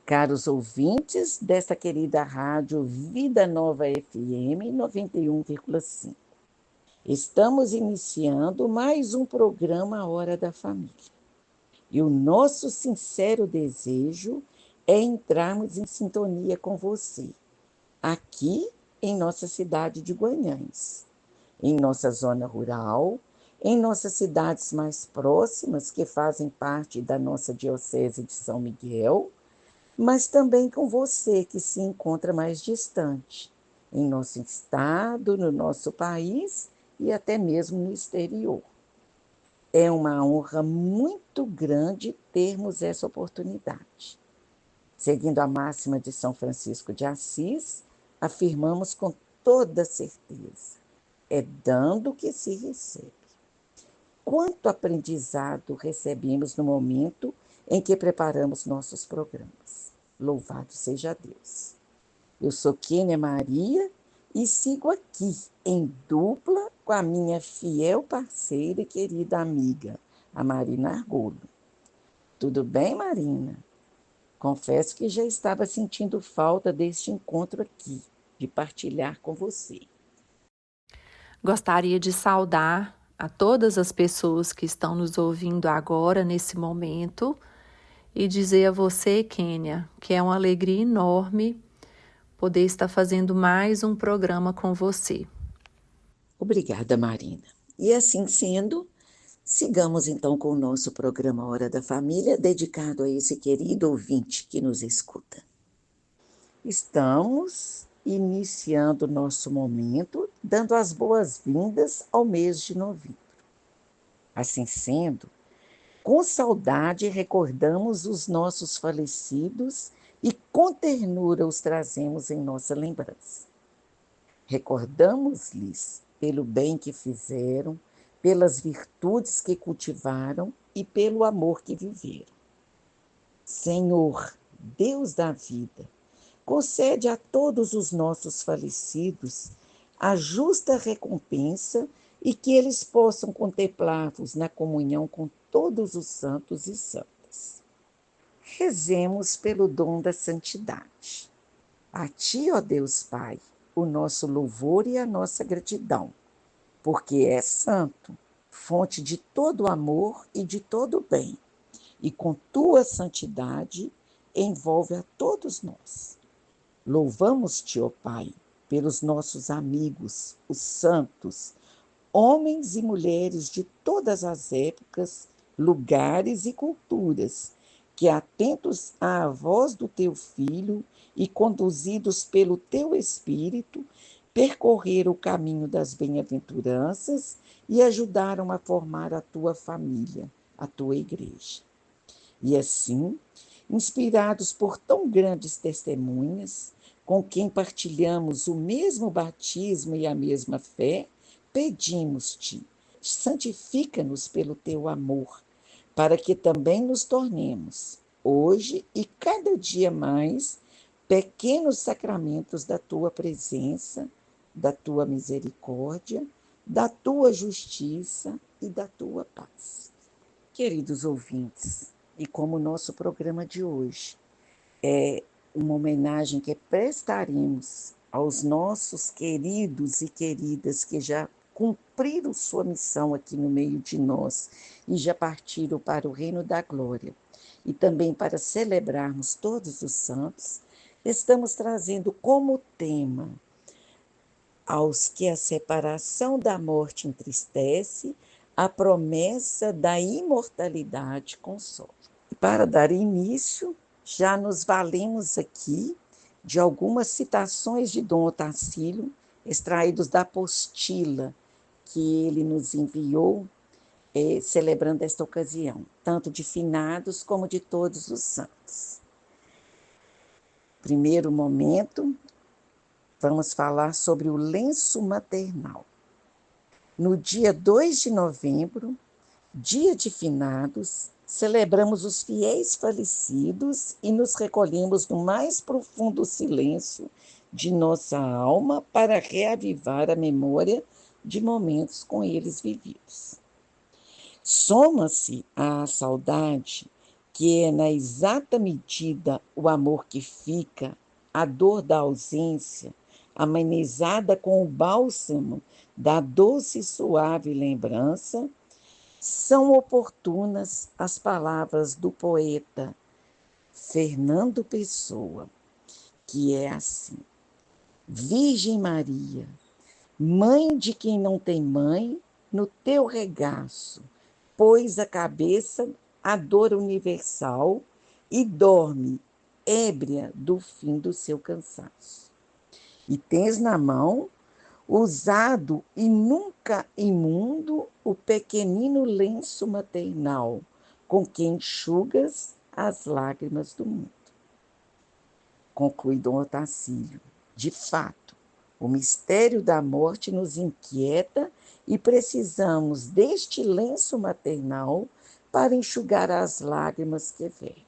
Caros ouvintes desta querida rádio Vida Nova FM 91,5. Estamos iniciando mais um programa Hora da Família. E o nosso sincero desejo é entrarmos em sintonia com você, aqui em nossa cidade de Guanhães, em nossa zona rural, em nossas cidades mais próximas, que fazem parte da nossa Diocese de São Miguel, mas também com você que se encontra mais distante, em nosso estado, no nosso país e até mesmo no exterior. É uma honra muito grande termos essa oportunidade. Seguindo a máxima de São Francisco de Assis, afirmamos com toda certeza: é dando que se recebe. Quanto aprendizado recebemos no momento em que preparamos nossos programas. Louvado seja Deus. Eu sou Kênia Maria e sigo aqui, em dupla, com a minha fiel parceira e querida amiga, a Marina Argolo. Tudo bem, Marina? Confesso que já estava sentindo falta deste encontro aqui, de partilhar com você. Gostaria de saudar a todas as pessoas que estão nos ouvindo agora, nesse momento, e dizer a você, Kênia, que é uma alegria enorme poder estar fazendo mais um programa com você. Obrigada, Marina. E assim sendo, sigamos então com o nosso programa Hora da Família, dedicado a esse querido ouvinte que nos escuta. Estamos iniciando nosso momento, dando as boas-vindas ao mês de novembro. Assim sendo, com saudade recordamos os nossos falecidos e com ternura os trazemos em nossa lembrança. Recordamos-lhes pelo bem que fizeram, pelas virtudes que cultivaram e pelo amor que viveram. Senhor, Deus da vida, concede a todos os nossos falecidos a justa recompensa e que eles possam contemplar-vos na comunhão com todos os santos e santas. Rezemos pelo dom da santidade. A ti, ó Deus Pai, o nosso louvor e a nossa gratidão, porque és santo, fonte de todo amor e de todo bem, e com tua santidade envolve a todos nós. Louvamos-te, ó Pai, pelos nossos amigos, os santos, homens e mulheres de todas as épocas, lugares e culturas, que, atentos à voz do teu Filho e conduzidos pelo teu Espírito, percorreram o caminho das bem-aventuranças e ajudaram a formar a tua família, a tua igreja. E assim, inspirados por tão grandes testemunhas, com quem partilhamos o mesmo batismo e a mesma fé, pedimos-te, santifica-nos pelo teu amor, para que também nos tornemos, hoje e cada dia mais, pequenos sacramentos da tua presença, da tua misericórdia, da tua justiça e da tua paz. Queridos ouvintes, e como o nosso programa de hoje é uma homenagem que prestaremos aos nossos queridos e queridas que já cumpriram sua missão aqui no meio de nós e já partiram para o reino da glória, e também para celebrarmos todos os santos, estamos trazendo como tema aos que a separação da morte entristece, a promessa da imortalidade consola. Para dar início, já nos valemos aqui de algumas citações de Dom Otacílio, extraídos da apostila que ele nos enviou, celebrando esta ocasião, tanto de finados como de todos os santos. Primeiro momento, vamos falar sobre o lenço maternal. No dia 2 de novembro, dia de finados, celebramos os fiéis falecidos e nos recolhemos no mais profundo silêncio de nossa alma para reavivar a memória de momentos com eles vividos. Soma-se à saudade que é na exata medida o amor que fica, a dor da ausência, amenizada com o bálsamo da doce e suave lembrança, são oportunas as palavras do poeta Fernando Pessoa, que é assim: Virgem Maria, mãe de quem não tem mãe, no teu regaço, pôs a cabeça a dor universal e dorme, ébria do fim do seu cansaço. E tens na mão, usado e nunca imundo, o pequenino lenço maternal, com que enxugas as lágrimas do mundo. Conclui Dom Otacílio. De fato, o mistério da morte nos inquieta e precisamos deste lenço maternal para enxugar as lágrimas que vertem.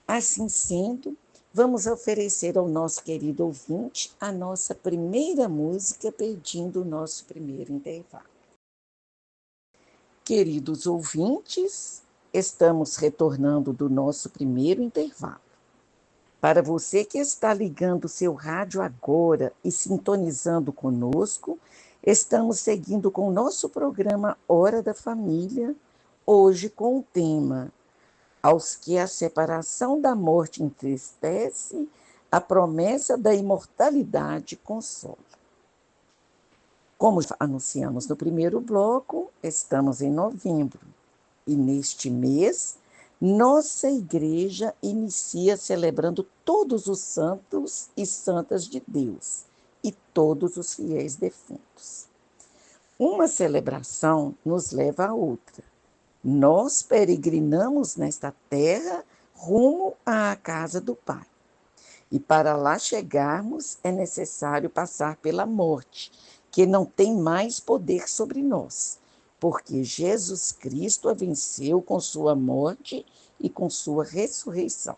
Assim sendo, vamos oferecer ao nosso querido ouvinte a nossa primeira música, pedindo o nosso primeiro intervalo. Queridos ouvintes, estamos retornando do nosso primeiro intervalo. Para você que está ligando o seu rádio agora e sintonizando conosco, estamos seguindo com o nosso programa Hora da Família, hoje com o tema Aos que a separação da morte entristece, a promessa da imortalidade consola. Como anunciamos no primeiro bloco, estamos em novembro e neste mês nossa igreja inicia celebrando todos os santos e santas de Deus e todos os fiéis defuntos. Uma celebração nos leva a outra. Nós peregrinamos nesta terra rumo à casa do Pai. E para lá chegarmos é necessário passar pela morte, que não tem mais poder sobre nós, porque Jesus Cristo a venceu com sua morte e com sua ressurreição.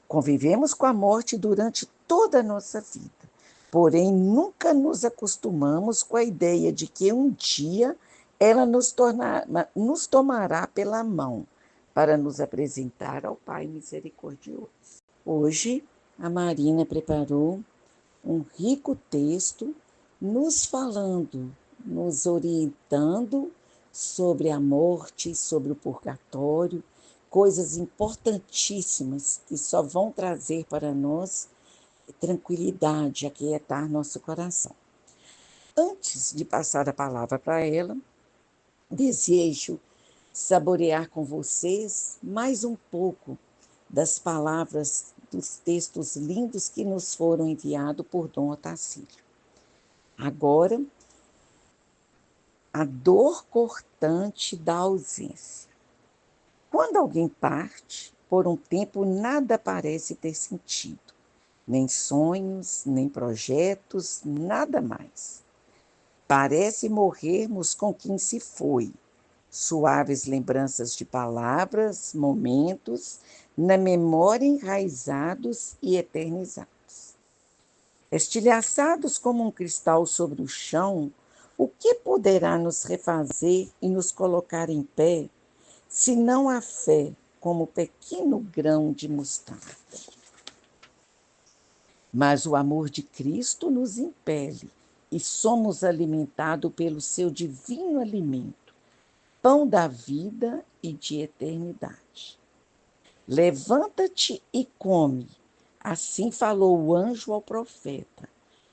Convivemos com a morte durante toda a nossa vida, porém nunca nos acostumamos com a ideia de que um dia ela nos tomará pela mão para nos apresentar ao Pai misericordioso. Hoje, a Marina preparou um rico texto nos falando, nos orientando sobre a morte, sobre o purgatório, coisas importantíssimas que só vão trazer para nós tranquilidade, aquietar nosso coração. Antes de passar a palavra para ela, desejo saborear com vocês mais um pouco das palavras dos textos lindos que nos foram enviados por Dom Otacílio. Agora, a dor cortante da ausência. Quando alguém parte, por um tempo nada parece ter sentido, nem sonhos, nem projetos, nada mais. Parece morrermos com quem se foi, suaves lembranças de palavras, momentos, na memória enraizados e eternizados. Estilhaçados como um cristal sobre o chão, o que poderá nos refazer e nos colocar em pé, se não a fé como pequeno grão de mostarda? Mas o amor de Cristo nos impele e somos alimentados pelo seu divino alimento, pão da vida e de eternidade. Levanta-te e come, assim falou o anjo ao profeta,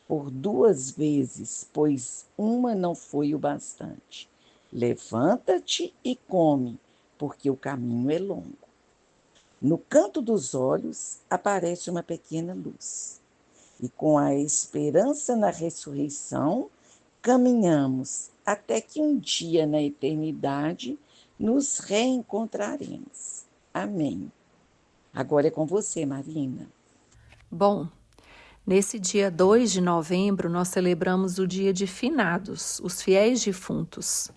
por 2 vezes, pois uma não foi o bastante. Levanta-te e come, porque o caminho é longo. No canto dos olhos aparece uma pequena luz. E com a esperança na ressurreição, caminhamos até que um dia na eternidade nos reencontraremos. Amém. Agora é com você, Marina. Bom, nesse dia 2 de novembro, nós celebramos o dia de finados, os fiéis defuntos.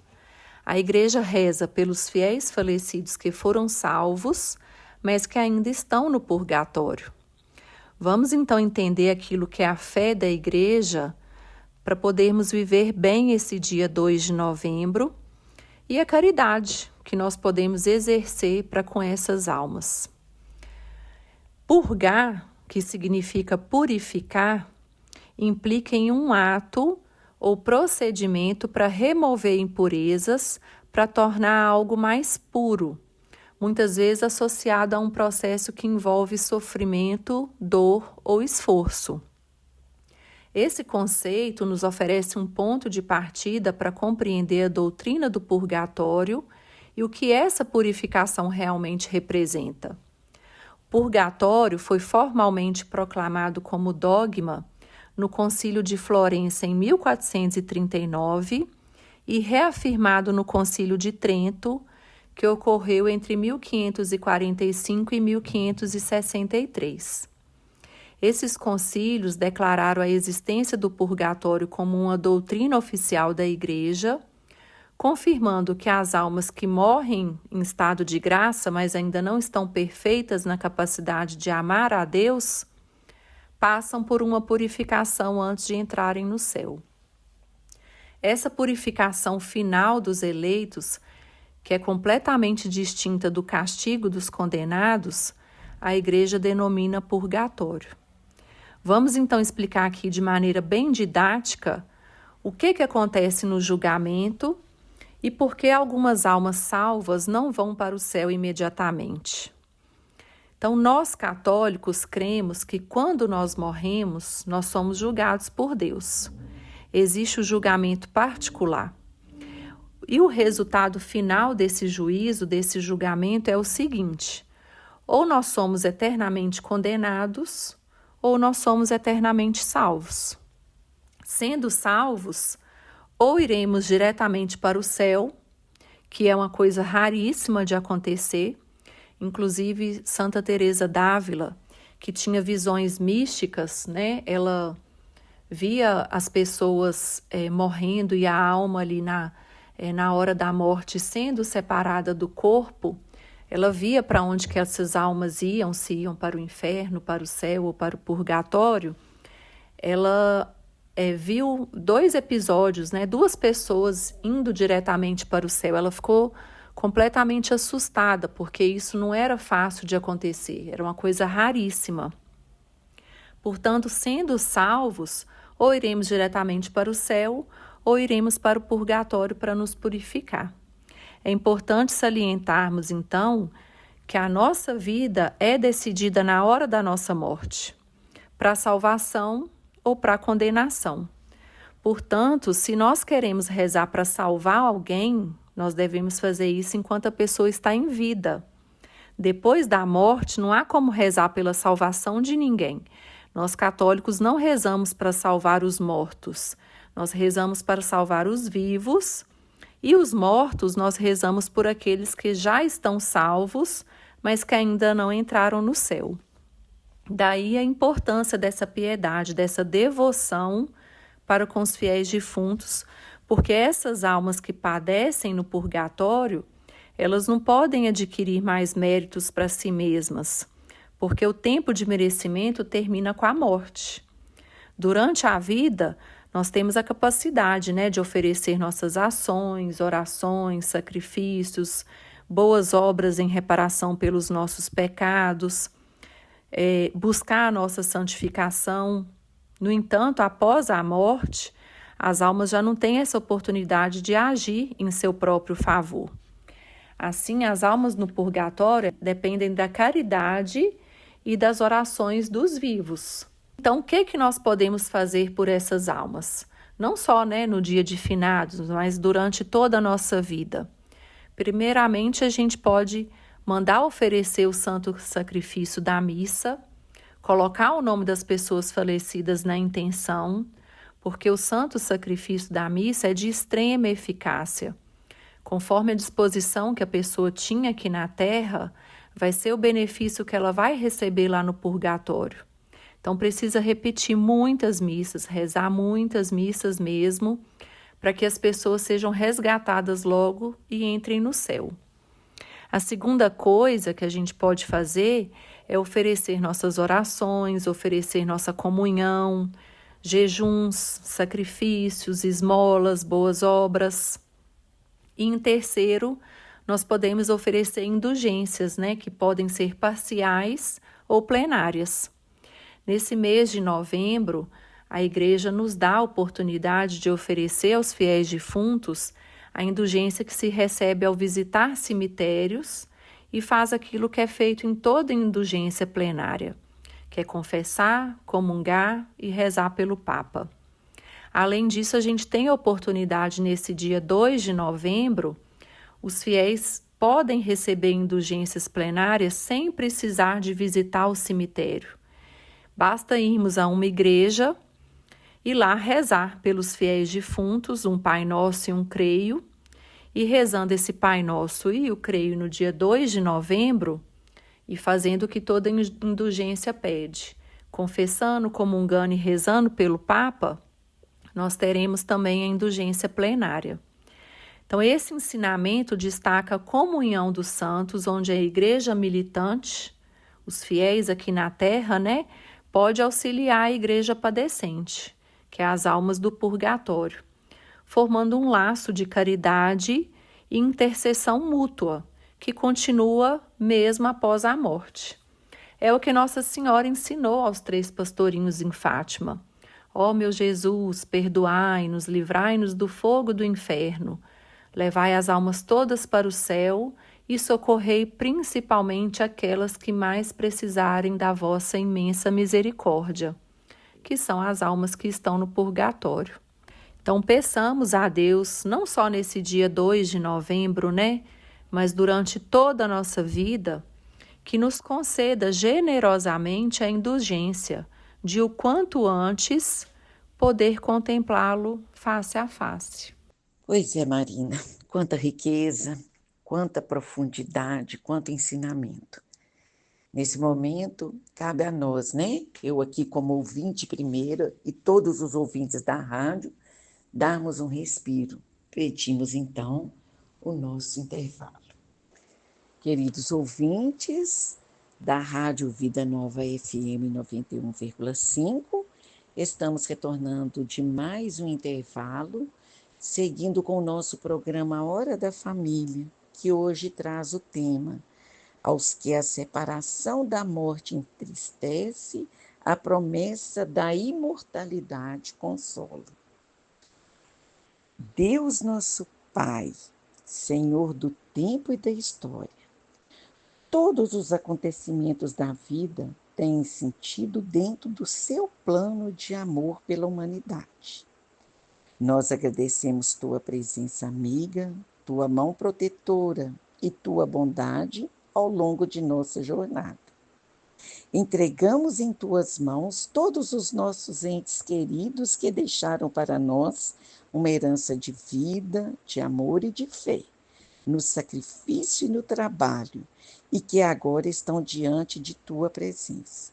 A igreja reza pelos fiéis falecidos que foram salvos, mas que ainda estão no purgatório. Vamos então entender aquilo que é a fé da igreja para podermos viver bem esse dia 2 de novembro e a caridade, que nós podemos exercer para com essas almas. Purgar, que significa purificar, implica em um ato ou procedimento para remover impurezas, para tornar algo mais puro, muitas vezes associado a um processo que envolve sofrimento, dor ou esforço. Esse conceito nos oferece um ponto de partida para compreender a doutrina do purgatório e o que essa purificação realmente representa. O purgatório foi formalmente proclamado como dogma no Concílio de Florença em 1439 e reafirmado no Concílio de Trento, que ocorreu entre 1545 e 1563. Esses concílios declararam a existência do purgatório como uma doutrina oficial da Igreja, confirmando que as almas que morrem em estado de graça, mas ainda não estão perfeitas na capacidade de amar a Deus, passam por uma purificação antes de entrarem no céu. Essa purificação final dos eleitos, que é completamente distinta do castigo dos condenados, a Igreja denomina purgatório. Vamos então explicar aqui de maneira bem didática o que acontece no julgamento e por que algumas almas salvas não vão para o céu imediatamente. Então, nós católicos cremos que quando nós morremos, nós somos julgados por Deus. Existe o julgamento particular. E o resultado final desse juízo, desse julgamento, é o seguinte: ou nós somos eternamente condenados, ou nós somos eternamente salvos. Sendo salvos, ou iremos diretamente para o céu, que é uma coisa raríssima de acontecer. Inclusive, Santa Teresa d'Ávila, que tinha visões místicas, né? Ela via as pessoas morrendo e a alma ali na hora da morte sendo separada do corpo. Ela via para onde que essas almas iam, se iam para o inferno, para o céu ou para o purgatório. Ela viu 2 episódios, né? 2 pessoas indo diretamente para o céu. Ela ficou completamente assustada, porque isso não era fácil de acontecer, era uma coisa raríssima. Portanto, sendo salvos, ou iremos diretamente para o céu, ou iremos para o purgatório para nos purificar. É importante salientarmos, então, que a nossa vida é decidida na hora da nossa morte, para a salvação ou para a condenação. Portanto, se nós queremos rezar para salvar alguém, nós devemos fazer isso enquanto a pessoa está em vida. Depois da morte, não há como rezar pela salvação de ninguém. Nós católicos não rezamos para salvar os mortos, nós rezamos para salvar os vivos, e os mortos nós rezamos por aqueles que já estão salvos, mas que ainda não entraram no céu. Daí a importância dessa piedade, dessa devoção para com os fiéis defuntos, porque essas almas que padecem no purgatório, elas não podem adquirir mais méritos para si mesmas, porque o tempo de merecimento termina com a morte. Durante a vida, nós temos a capacidade, de oferecer nossas ações, orações, sacrifícios, boas obras em reparação pelos nossos pecados, buscar a nossa santificação. No entanto, após a morte, as almas já não têm essa oportunidade de agir em seu próprio favor. Assim, as almas no purgatório dependem da caridade e das orações dos vivos. Então, o que nós podemos fazer por essas almas? Não só no dia de finados, mas durante toda a nossa vida. Primeiramente, a gente pode mandar oferecer o santo sacrifício da missa, colocar o nome das pessoas falecidas na intenção, porque o santo sacrifício da missa é de extrema eficácia. Conforme a disposição que a pessoa tinha aqui na terra, vai ser o benefício que ela vai receber lá no purgatório. Então, precisa repetir muitas missas, rezar muitas missas mesmo, para que as pessoas sejam resgatadas logo e entrem no céu. A segunda coisa que a gente pode fazer é oferecer nossas orações, oferecer nossa comunhão, jejuns, sacrifícios, esmolas, boas obras. E em terceiro, nós podemos oferecer indulgências, né, que podem ser parciais ou plenárias. Nesse mês de novembro, a Igreja nos dá a oportunidade de oferecer aos fiéis defuntos a indulgência que se recebe ao visitar cemitérios e faz aquilo que é feito em toda indulgência plenária, que é confessar, comungar e rezar pelo Papa. Além disso, a gente tem a oportunidade nesse dia 2 de novembro, os fiéis podem receber indulgências plenárias sem precisar de visitar o cemitério. Basta irmos a uma igreja e lá rezar pelos fiéis defuntos, um Pai Nosso e um Creio, e rezando esse Pai Nosso e o Creio no dia 2 de novembro, e fazendo o que toda indulgência pede, confessando, comungando e rezando pelo Papa, nós teremos também a indulgência plenária. Então, esse ensinamento destaca a comunhão dos santos, onde a igreja militante, os fiéis aqui na terra, né, pode auxiliar a igreja padecente, que é as almas do purgatório, formando um laço de caridade e intercessão mútua, que continua mesmo após a morte. É o que Nossa Senhora ensinou aos 3 pastorinhos em Fátima. Ó meu Jesus, perdoai-nos, livrai-nos do fogo do inferno, levai as almas todas para o céu e socorrei principalmente aquelas que mais precisarem da vossa imensa misericórdia, que são as almas que estão no purgatório. Então, peçamos a Deus, não só nesse dia 2 de novembro, né, mas durante toda a nossa vida, que nos conceda generosamente a indulgência de o quanto antes poder contemplá-lo face a face. Pois é, Marina, quanta riqueza, quanta profundidade, quanto ensinamento. Nesse momento, cabe a nós, né? Eu aqui como ouvinte primeira e todos os ouvintes da rádio, darmos um respiro. Pedimos, então, o nosso intervalo. Queridos ouvintes da Rádio Vida Nova FM 91,5, estamos retornando de mais um intervalo, seguindo com o nosso programa Hora da Família, que hoje traz o tema: aos que a separação da morte entristece, a promessa da imortalidade consola. Deus nosso Pai, Senhor do tempo e da história, todos os acontecimentos da vida têm sentido dentro do seu plano de amor pela humanidade. Nós agradecemos tua presença amiga, tua mão protetora e tua bondade ao longo de nossa jornada. Entregamos em tuas mãos todos os nossos entes queridos que deixaram para nós uma herança de vida, de amor e de fé, no sacrifício e no trabalho, e que agora estão diante de tua presença.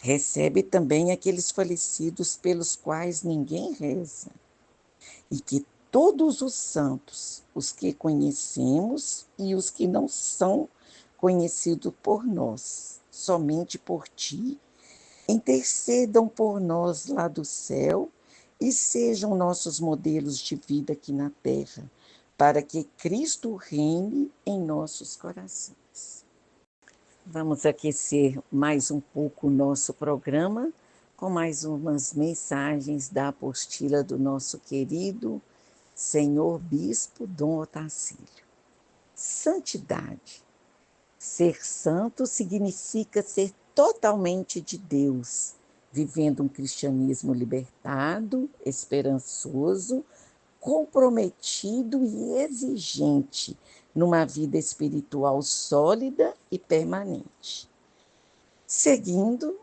Recebe também aqueles falecidos pelos quais ninguém reza, e que todos os santos, os que conhecemos e os que não são conhecidos por nós, somente por ti, intercedam por nós lá do céu e sejam nossos modelos de vida aqui na terra, para que Cristo reine em nossos corações. Vamos aquecer mais um pouco o nosso programa com mais umas mensagens da apostila do nosso querido Senhor Bispo Dom Otacílio. Santidade. Ser santo significa ser totalmente de Deus, vivendo um cristianismo libertado, esperançoso, comprometido e exigente numa vida espiritual sólida e permanente. Seguindo,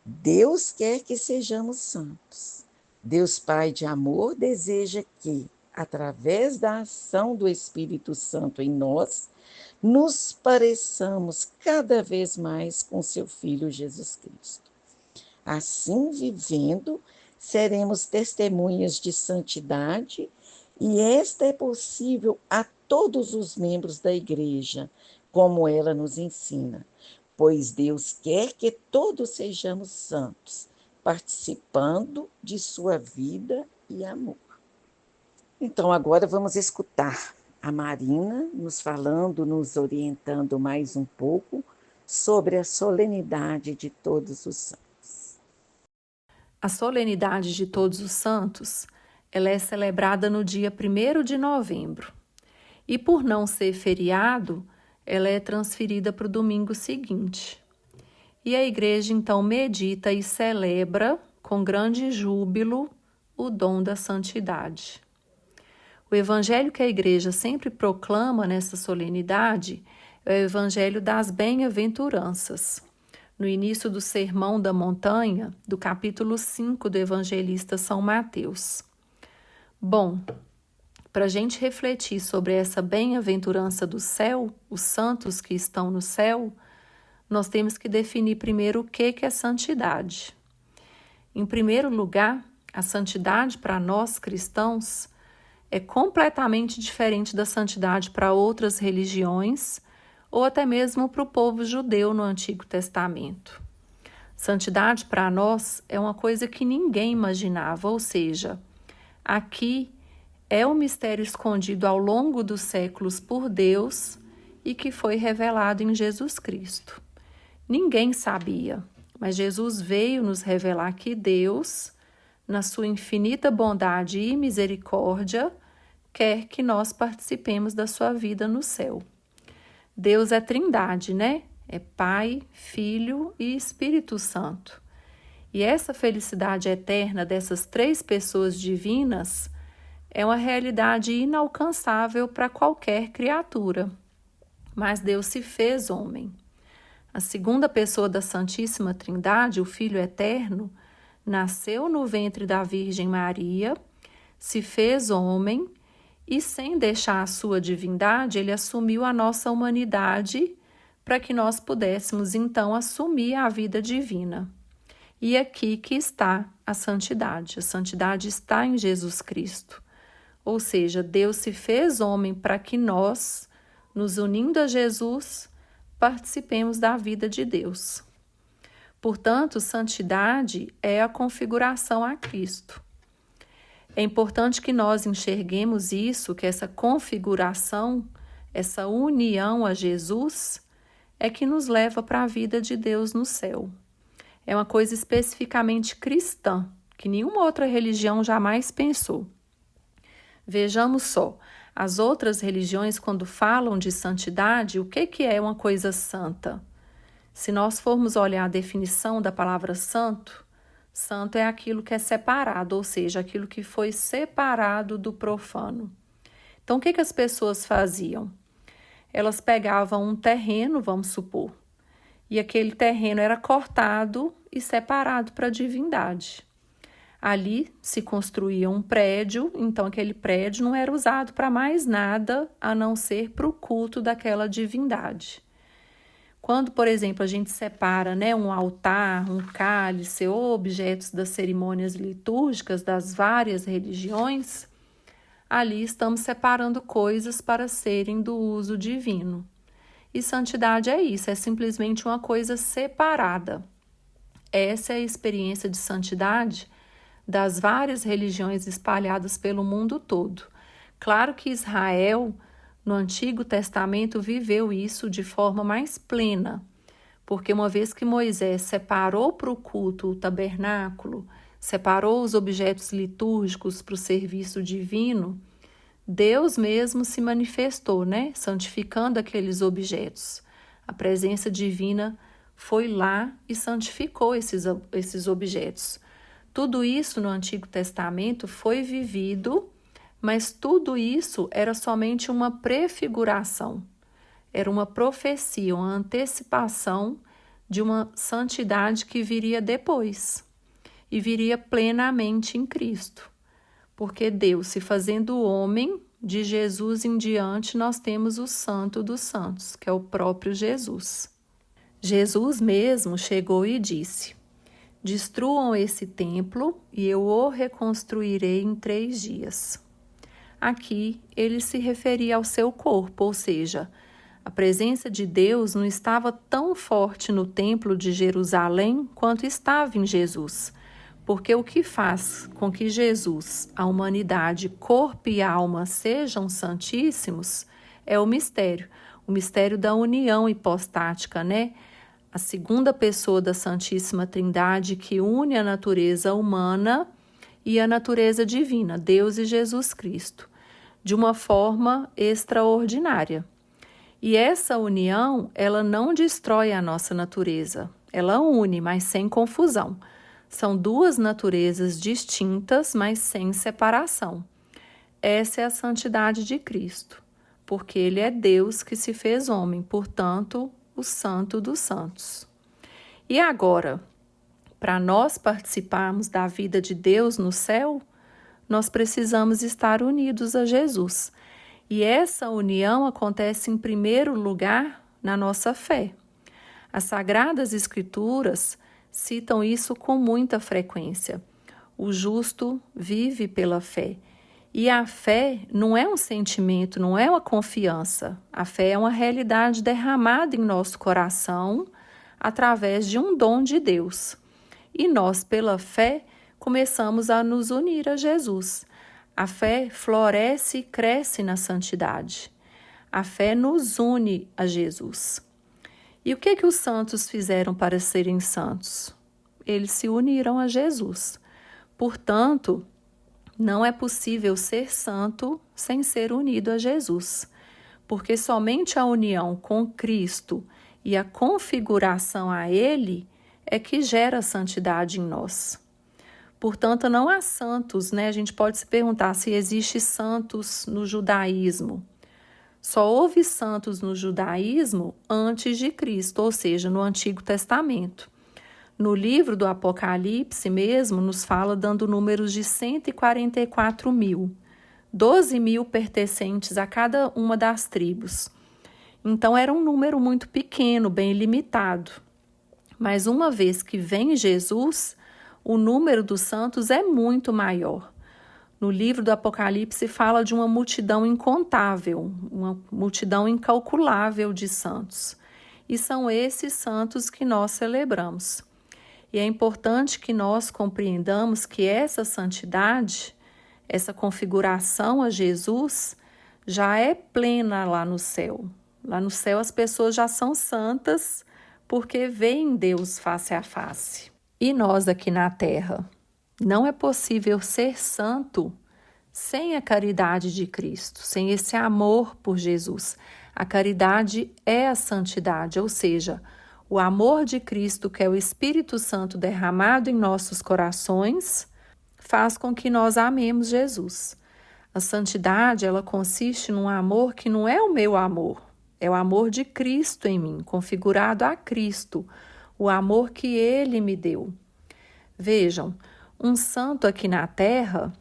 Deus quer que sejamos santos. Deus Pai de amor deseja que, através da ação do Espírito Santo em nós, nos pareçamos cada vez mais com seu Filho Jesus Cristo. Assim, vivendo, seremos testemunhas de santidade, e esta é possível a todos os membros da Igreja, como ela nos ensina, pois Deus quer que todos sejamos santos, participando de sua vida e amor. Então, agora vamos escutar A Marina nos falando, nos orientando mais um pouco sobre a solenidade de Todos os Santos. A solenidade de Todos os Santos, ela é celebrada no dia 1º de novembro. E por não ser feriado, ela é transferida para o domingo seguinte. E a igreja então medita e celebra com grande júbilo o dom da santidade. O evangelho que a igreja sempre proclama nessa solenidade é o evangelho das bem-aventuranças. No início do Sermão da Montanha, do capítulo 5 do evangelista São Mateus. Bom, para a gente refletir sobre essa bem-aventurança do céu, os santos que estão no céu, nós temos que definir primeiro o que é santidade. Em primeiro lugar, a santidade para nós cristãos é completamente diferente da santidade para outras religiões ou até mesmo para o povo judeu no Antigo Testamento. Santidade para nós é uma coisa que ninguém imaginava, ou seja, aqui é um mistério escondido ao longo dos séculos por Deus e que foi revelado em Jesus Cristo. Ninguém sabia, mas Jesus veio nos revelar que Deus, na sua infinita bondade e misericórdia, quer que nós participemos da sua vida no céu. Deus é Trindade, né? É Pai, Filho e Espírito Santo. E essa felicidade eterna dessas três pessoas divinas é uma realidade inalcançável para qualquer criatura. Mas Deus se fez homem. A segunda pessoa da Santíssima Trindade, o Filho Eterno, nasceu no ventre da Virgem Maria, se fez homem e, sem deixar a sua divindade, ele assumiu a nossa humanidade para que nós pudéssemos, então, assumir a vida divina. E aqui que está a santidade. A santidade está em Jesus Cristo. Ou seja, Deus se fez homem para que nós, nos unindo a Jesus, participemos da vida de Deus. Portanto, santidade é a configuração a Cristo. É importante que nós enxerguemos isso, que essa configuração, essa união a Jesus, é que nos leva para a vida de Deus no céu. É uma coisa especificamente cristã, que nenhuma outra religião jamais pensou. Vejamos só, as outras religiões, quando falam de santidade, o que é uma coisa santa? Se nós formos olhar a definição da palavra santo, santo é aquilo que é separado, ou seja, aquilo que foi separado do profano. Então, o que as pessoas faziam? Elas pegavam um terreno, vamos supor, e aquele terreno era cortado e separado para a divindade. Ali se construía um prédio, então aquele prédio não era usado para mais nada a não ser para o culto daquela divindade. Quando, por exemplo, a gente separa, um altar, um cálice ou objetos das cerimônias litúrgicas das várias religiões, ali estamos separando coisas para serem do uso divino. E santidade é isso, é simplesmente uma coisa separada. Essa é a experiência de santidade das várias religiões espalhadas pelo mundo todo. Claro que Israel, no Antigo Testamento, viveu isso de forma mais plena, porque uma vez que Moisés separou para o culto o tabernáculo, separou os objetos litúrgicos para o serviço divino, Deus mesmo se manifestou, santificando aqueles objetos. A presença divina foi lá e santificou esses objetos. Tudo isso no Antigo Testamento foi vivido, mas tudo isso era somente uma prefiguração. Era uma profecia, uma antecipação de uma santidade que viria depois e viria plenamente em Cristo. Porque Deus, se fazendo homem, de Jesus em diante, nós temos o Santo dos Santos, que é o próprio Jesus. Jesus mesmo chegou e disse: destruam esse templo e eu o reconstruirei em 3 dias. Aqui ele se referia ao seu corpo, ou seja, a presença de Deus não estava tão forte no templo de Jerusalém quanto estava em Jesus, Porque o que faz com que Jesus, a humanidade, corpo e alma sejam santíssimos é o mistério da união hipostática, né? A segunda pessoa da Santíssima Trindade que une a natureza humana e a natureza divina, Deus e Jesus Cristo, de uma forma extraordinária. E essa união, ela não destrói a nossa natureza, ela une, mas sem confusão. São duas naturezas distintas, mas sem separação. Essa é a santidade de Cristo, porque Ele é Deus que se fez homem, portanto, o Santo dos Santos. E agora, para nós participarmos da vida de Deus no céu, nós precisamos estar unidos a Jesus. E essa união acontece em primeiro lugar na nossa fé. As Sagradas Escrituras citam isso com muita frequência. O justo vive pela fé. E a fé não é um sentimento, não é uma confiança. A fé é uma realidade derramada em nosso coração através de um dom de Deus. E nós, pela fé, começamos a nos unir a Jesus. A fé floresce e cresce na santidade. A fé nos une a Jesus. E o que os santos fizeram para serem santos? Eles se uniram a Jesus. Portanto, não é possível ser santo sem ser unido a Jesus, porque somente a união com Cristo e a configuração a Ele é que gera santidade em nós. Portanto, não há santos, né? A gente pode se perguntar se existe santos no judaísmo. Só houve santos no judaísmo antes de Cristo, ou seja, no Antigo Testamento. No livro do Apocalipse mesmo, nos fala dando números de 144 mil, 12 mil pertencentes a cada uma das tribos. Então era um número muito pequeno, bem limitado. Mas uma vez que vem Jesus, o número dos santos é muito maior. No livro do Apocalipse fala de uma multidão incontável, uma multidão incalculável de santos. E são esses santos que nós celebramos. E é importante que nós compreendamos que essa santidade, essa configuração a Jesus, já é plena lá no céu. Lá no céu as pessoas já são santas porque veem Deus face a face. E nós aqui na terra? Não é possível ser santo sem a caridade de Cristo, sem esse amor por Jesus. A caridade é a santidade, ou seja, o amor de Cristo, que é o Espírito Santo derramado em nossos corações, faz com que nós amemos Jesus. A santidade, ela consiste num amor que não é o meu amor, é o amor de Cristo em mim, configurado a Cristo, o amor que Ele me deu. Vejam, um santo aqui na terra,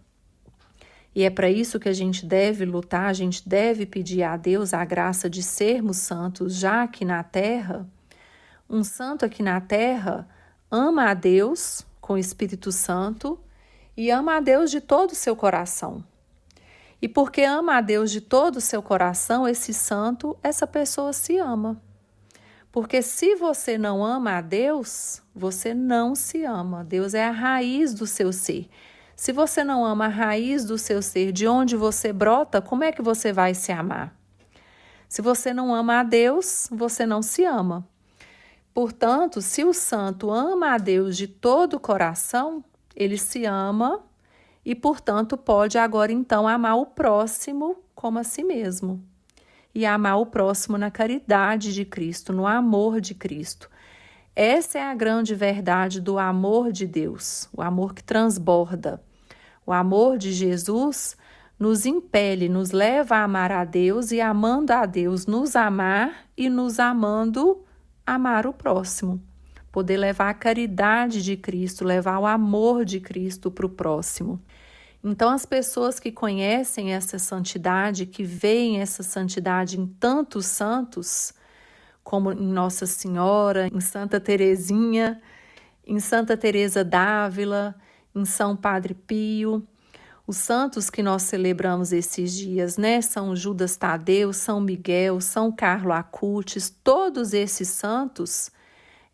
e é para isso que a gente deve lutar, a gente deve pedir a Deus a graça de sermos santos já aqui na terra. Um santo aqui na terra ama a Deus com o Espírito Santo e ama a Deus de todo o seu coração. E porque ama a Deus de todo o seu coração, esse santo, essa pessoa se ama. Porque se você não ama a Deus, você não se ama. Deus é a raiz do seu ser. Se você não ama a raiz do seu ser, de onde você brota, como é que você vai se amar? Se você não ama a Deus, você não se ama. Portanto, se o santo ama a Deus de todo o coração, ele se ama e, portanto, pode agora então amar o próximo como a si mesmo. E amar o próximo na caridade de Cristo, no amor de Cristo. Essa é a grande verdade do amor de Deus, o amor que transborda. O amor de Jesus nos impele, nos leva a amar a Deus e, amando a Deus, nos amar e, nos amando, amar o próximo. Poder levar a caridade de Cristo, levar o amor de Cristo para o próximo. Então, as pessoas que conhecem essa santidade, que veem essa santidade em tantos santos, como em Nossa Senhora, em Santa Teresinha, em Santa Teresa d'Ávila, em São Padre Pio, os santos que nós celebramos esses dias, né? São Judas Tadeu, São Miguel, São Carlo Acutis, todos esses santos,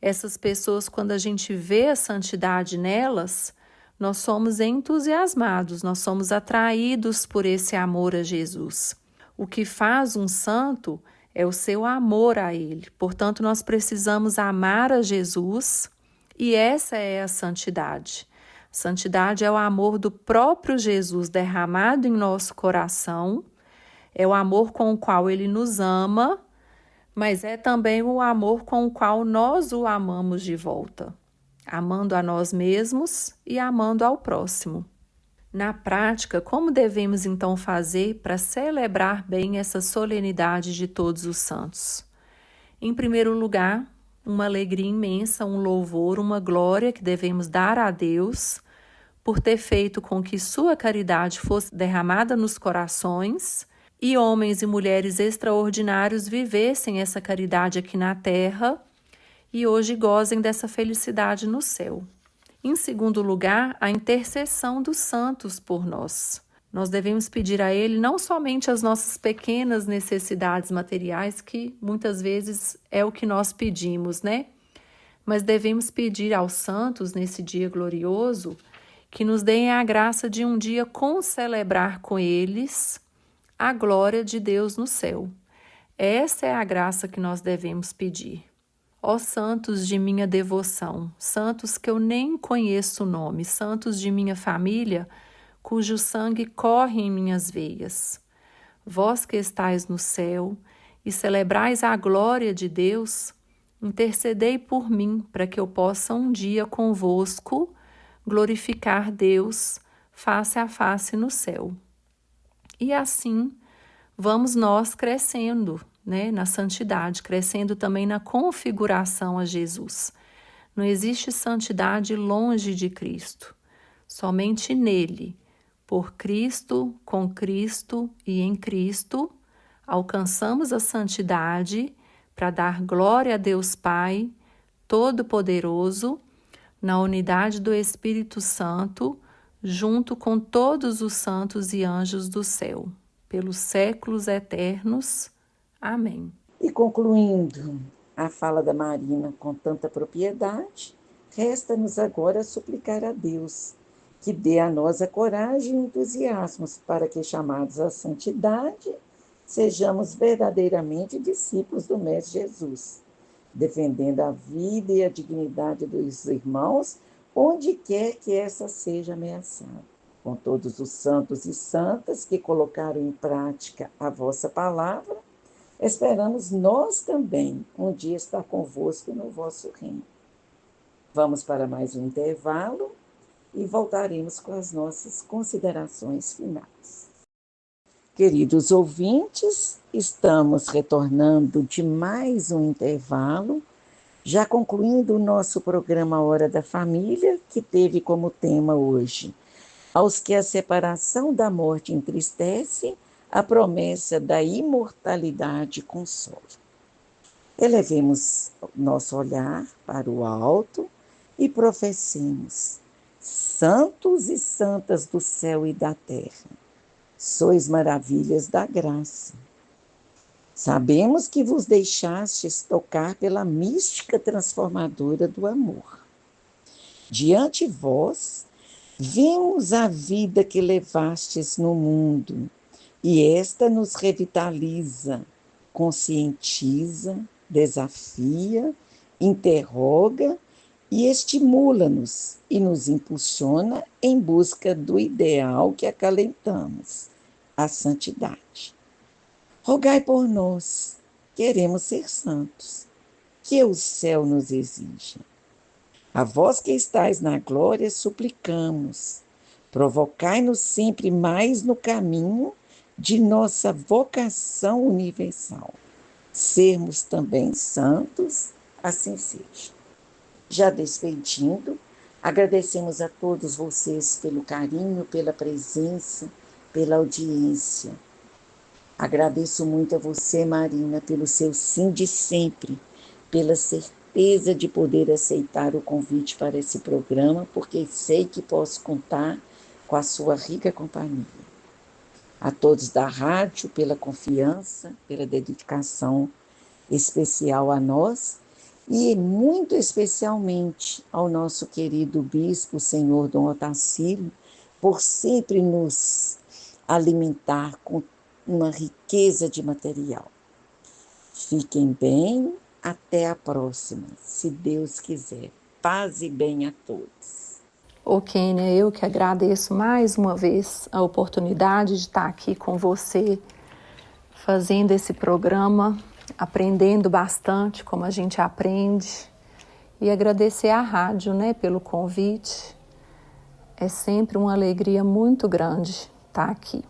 essas pessoas, quando a gente vê a santidade nelas, nós somos entusiasmados, nós somos atraídos por esse amor a Jesus. O que faz um santo é o seu amor a Ele. Portanto, nós precisamos amar a Jesus e essa é a santidade. Santidade é o amor do próprio Jesus derramado em nosso coração, é o amor com o qual Ele nos ama, mas é também o amor com o qual nós o amamos de volta, amando a nós mesmos e amando ao próximo. Na prática, como devemos então fazer para celebrar bem essa solenidade de todos os santos? Em primeiro lugar, uma alegria imensa, um louvor, uma glória que devemos dar a Deus por ter feito com que sua caridade fosse derramada nos corações e homens e mulheres extraordinários vivessem essa caridade aqui na terra e hoje gozem dessa felicidade no céu. Em segundo lugar, a intercessão dos santos por nós. Nós devemos pedir a Ele não somente as nossas pequenas necessidades materiais, que muitas vezes é o que nós pedimos, né? Mas devemos pedir aos santos, nesse dia glorioso, que nos deem a graça de um dia concelebrar com eles a glória de Deus no céu. Essa é a graça que nós devemos pedir. Ó santos de minha devoção, santos que eu nem conheço o nome, santos de minha família, cujo sangue corre em minhas veias. Vós que estais no céu e celebrais a glória de Deus, intercedei por mim, para que eu possa um dia convosco glorificar Deus face a face no céu. E assim vamos nós crescendo, na santidade, crescendo também na configuração a Jesus. Não existe santidade longe de Cristo, somente nele, por Cristo, com Cristo e em Cristo, alcançamos a santidade para dar glória a Deus Pai, Todo-Poderoso, na unidade do Espírito Santo, junto com todos os santos e anjos do céu, pelos séculos eternos. Amém. E concluindo a fala da Marina com tanta propriedade, resta-nos agora suplicar a Deus que dê a nós a coragem e entusiasmos para que, chamados à santidade, sejamos verdadeiramente discípulos do Mestre Jesus, defendendo a vida e a dignidade dos irmãos, onde quer que essa seja ameaçada. Com todos os santos e santas que colocaram em prática a vossa palavra, esperamos nós também um dia estar convosco no vosso reino. Vamos para mais um intervalo e voltaremos com as nossas considerações finais. Queridos ouvintes, estamos retornando de mais um intervalo, já concluindo o nosso programa Hora da Família, que teve como tema hoje: aos que a separação da morte entristece, a promessa da imortalidade consola. Elevemos nosso olhar para o alto e professemos: santos e santas do céu e da terra, sois maravilhas da graça. Sabemos que vos deixastes tocar pela mística transformadora do amor. Diante vós, vemos a vida que levastes no mundo, e esta nos revitaliza, conscientiza, desafia, interroga e estimula-nos e nos impulsiona em busca do ideal que acalentamos, a santidade. Rogai por nós, queremos ser santos, que o céu nos exija. A vós que estais na glória, suplicamos, provocai-nos sempre mais no caminho de nossa vocação universal. Sermos também santos, assim seja. Já despedindo, agradecemos a todos vocês pelo carinho, pela presença, pela audiência. Agradeço muito a você, Marina, pelo seu sim de sempre, pela certeza de poder aceitar o convite para esse programa, porque sei que posso contar com a sua rica companhia. A todos da rádio, pela confiança, pela dedicação especial a nós, E muito especialmente ao nosso querido bispo, senhor Dom Otacílio, por sempre nos alimentar com uma riqueza de material. Fiquem bem, até a próxima, se Deus quiser. Paz e bem a todos. Ô Kênia, eu que agradeço mais uma vez a oportunidade de estar aqui com você, fazendo esse programa, aprendendo bastante como a gente aprende, e agradecer à rádio, né, pelo convite. É sempre uma alegria muito grande estar aqui.